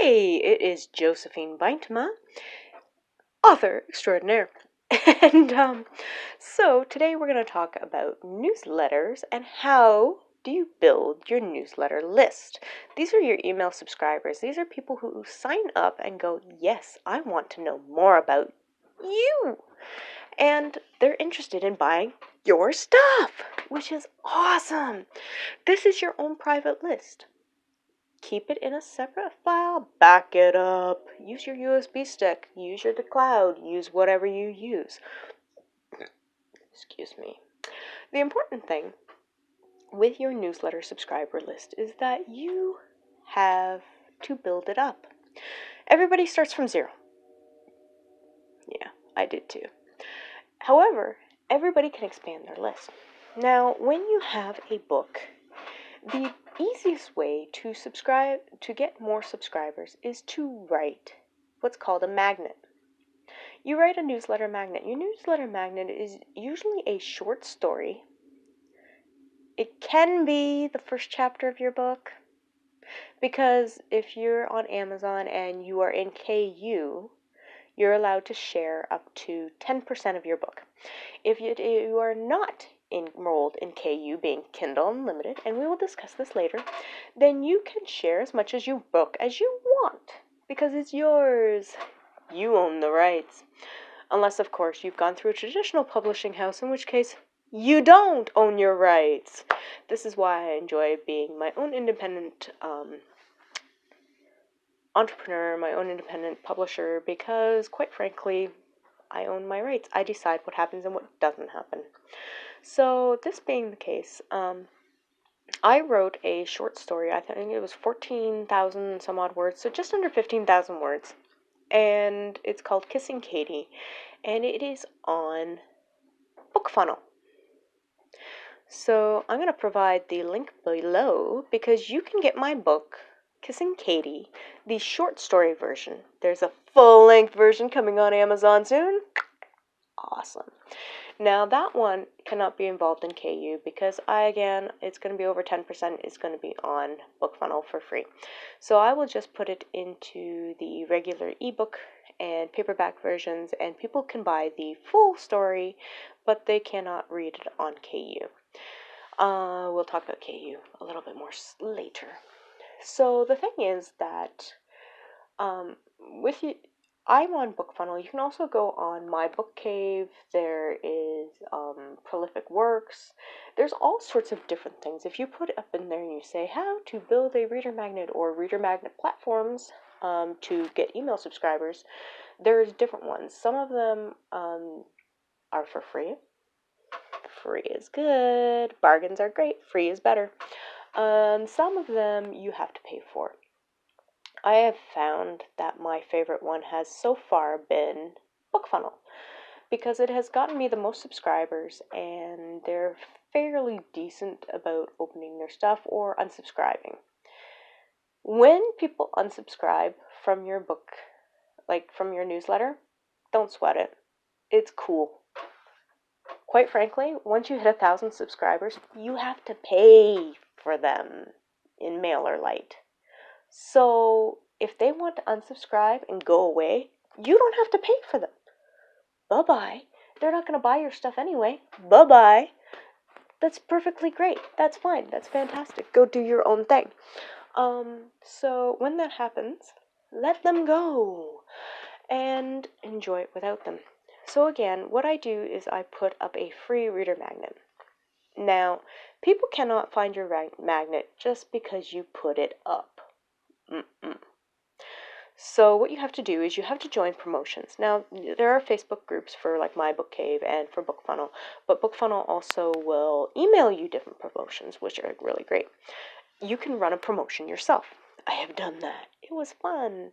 Hey, it is Josephine Beintma, author extraordinaire. So today we're going to talk about newsletters and how do you build your newsletter list. These are your email subscribers. These are people who sign up and go, yes, I want to know more about you. And they're interested in buying your stuff, which is awesome. This is your own private list. Keep it in a separate file, back it up, use your USB stick, use your cloud, use whatever you use. Excuse me. The important thing with your newsletter subscriber list is that you have to build it up. Everybody starts from zero. Yeah, I did too. However, everybody can expand their list. Now, when you have a book, the easiest way to get more subscribers is to write what's called a magnet. You write a newsletter magnet. Your newsletter magnet is usually a short story. It can be the first chapter of your book, because if you're on Amazon and you are in KU, you're allowed to share up to 10% of your book. If you are not enrolled in KU, being Kindle Unlimited, and we will discuss this later, then you can share as much as your book as you want, because it's yours. You own the rights. Unless, of course, you've gone through a traditional publishing house, in which case you don't own your rights. This is why I enjoy being my own independent entrepreneur, my own independent publisher, because, quite frankly, I own my rights. I decide what happens and what doesn't happen. So, this being the case, I wrote a short story. I think it was 14,000 some odd words, so just under 15,000 words. And it's called Kissing Katie, and it is on BookFunnel. So I'm going to provide the link below, because you can get my book, Kissing Katie, the short story version. There's a full-length version coming on Amazon soon. Awesome. Now that one cannot be involved in KU, because it's going to be over 10%, it's going to be on BookFunnel for free. So I will just put it into the regular ebook and paperback versions, and people can buy the full story, but they cannot read it on KU. We'll talk about KU a little bit more later. So the thing is that with you, I'm on BookFunnel. You can also go on My Book Cave. There is Prolific Works. There's all sorts of different things. If you put it up in there and you say how to build a reader magnet or reader magnet platforms to get email subscribers, there's different ones. Some of them are for free. Free is good. Bargains are great. Free is better. Some of them you have to pay for. I have found that my favorite one has so far been BookFunnel, because it has gotten me the most subscribers, and they're fairly decent about opening their stuff or unsubscribing. When people unsubscribe from your book, like from your newsletter, don't sweat it. It's cool. Quite frankly, once you hit 1,000 subscribers, you have to pay for them in MailerLite. So if they want to unsubscribe and go away, you don't have to pay for them. Bye-bye. They're not going to buy your stuff anyway. Bye-bye. That's perfectly great. That's fine. That's fantastic. Go do your own thing. So when that happens, let them go and enjoy it without them. So again, what I do is I put up a free reader magnet. Now, people cannot find your magnet just because you put it up. So what you have to do is you have to join promotions. Now, there are Facebook groups for like My Book Cave and for BookFunnel, but BookFunnel also will email you different promotions, which are really great. You can run a promotion yourself. I have done that. It was fun.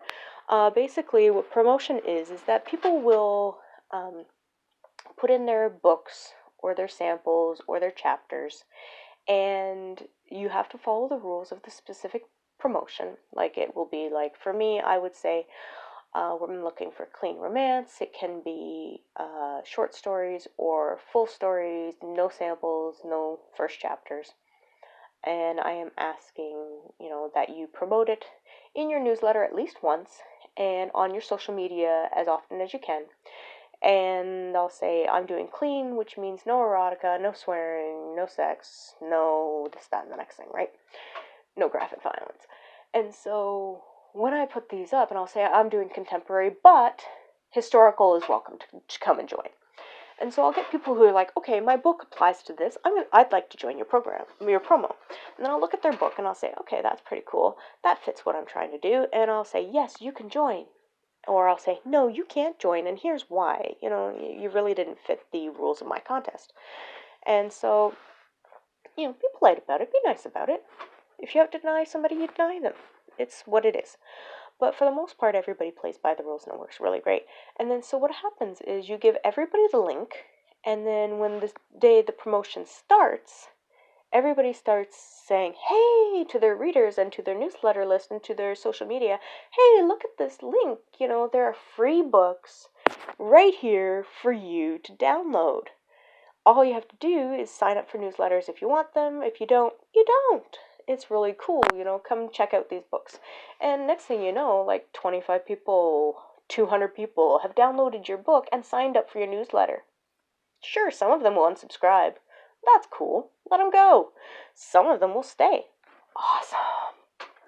Basically, what promotion is that people will put in their books or their samples or their chapters, and you have to follow the rules of the specific promotion. Like, it will be like, for me, I would say we're looking for clean romance. It can be short stories or full stories, no samples, no first chapters. And I am asking, that you promote it in your newsletter at least once and on your social media as often as you can. And I'll say I'm doing clean, which means no erotica, no swearing, no sex, no this, that, and the next thing, right? No graphic violence. And so when I put these up, and I'll say I'm doing contemporary, but historical is welcome to come and join. And so I'll get people who are like, okay, my book applies to this. I'd like to join your program, your promo. And then I'll look at their book and I'll say, okay, that's pretty cool. That fits what I'm trying to do. And I'll say, yes, you can join. Or I'll say, no, you can't join, and here's why. You really didn't fit the rules of my contest. And so, be polite about it. Be nice about it. If you have to deny somebody, you deny them. It's what it is. But for the most part, everybody plays by the rules, and it works really great. And then so what happens is you give everybody the link, and then when the day the promotion starts, everybody starts saying, hey, to their readers and to their newsletter list and to their social media, hey, look at this link. There are free books right here for you to download. All you have to do is sign up for newsletters if you want them. If you don't, you don't. It's really cool, come check out these books. And next thing you know, like 25 people, 200 people have downloaded your book and signed up for your newsletter. Sure, some of them will unsubscribe. That's cool. Let them go. Some of them will stay. Awesome.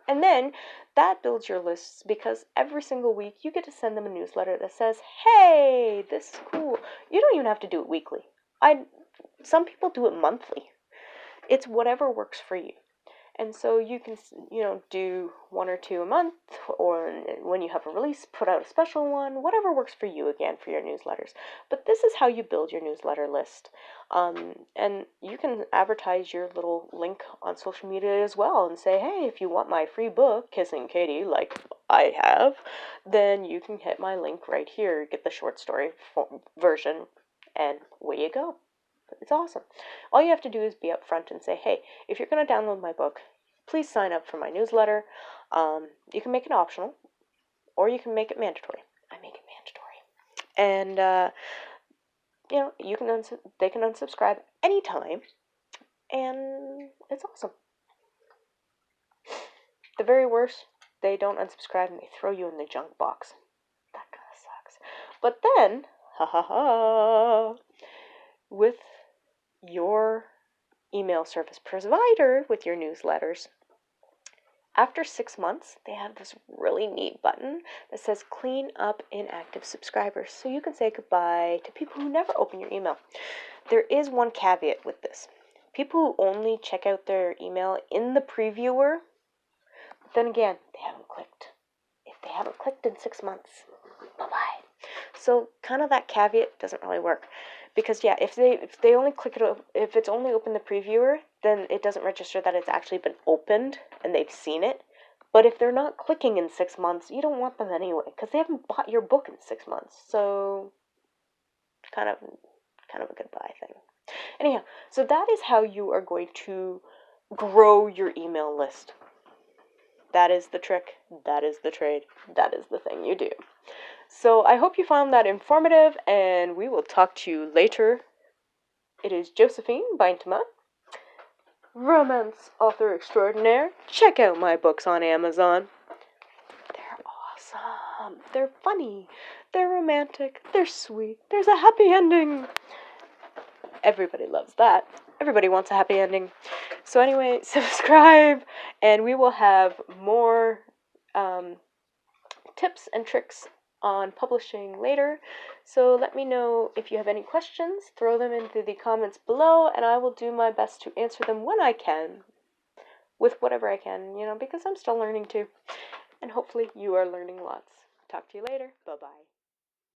And then that builds your lists because every single week you get to send them a newsletter that says, hey, this is cool. You don't even have to do it weekly. Some people do it monthly. It's whatever works for you. And so you can, do 1 or 2 a month, or when you have a release, put out a special one, whatever works for you again for your newsletters. But this is how you build your newsletter list. And you can advertise your little link on social media as well and say, hey, if you want my free book, Kissing Katie, like I have, then you can hit my link right here, get the short story version, and away you go. It's awesome. All you have to do is be upfront and say, hey, if you're going to download my book, please sign up for my newsletter. You can make it optional, or you can make it mandatory. I make it mandatory. And, they can unsubscribe anytime, and it's awesome. The very worst, they don't unsubscribe and they throw you in the junk box. That kind of sucks. But then, with your email service provider with your newsletters, after 6 months, they have this really neat button that says clean up inactive subscribers. So you can say goodbye to people who never open your email. There is one caveat with this. People who only check out their email in the previewer, then again, they haven't clicked. If they haven't clicked in 6 months, bye-bye. So kind of that caveat doesn't really work. Because if they only click it, if it's only open the previewer, then it doesn't register that it's actually been opened and they've seen it. But if they're not clicking in 6 months, you don't want them anyway, because they haven't bought your book in 6 months. So kind of a goodbye thing. Anyhow, so that is how you are going to grow your email list. That is the trick. That is the trade. That is the thing you do. So I hope you found that informative, and we will talk to you later. It is Josephine Bintema, romance author extraordinaire. Check out my books on Amazon. They're awesome. They're funny. They're romantic. They're sweet. There's a happy ending. Everybody loves that. Everybody wants a happy ending. So anyway, subscribe, and we will have more tips and tricks on publishing later. So let me know if you have any questions. Throw them into the comments below, and I will do my best to answer them when I can, with whatever I can, because I'm still learning too. And hopefully you are learning lots. Talk to you later. Bye-bye.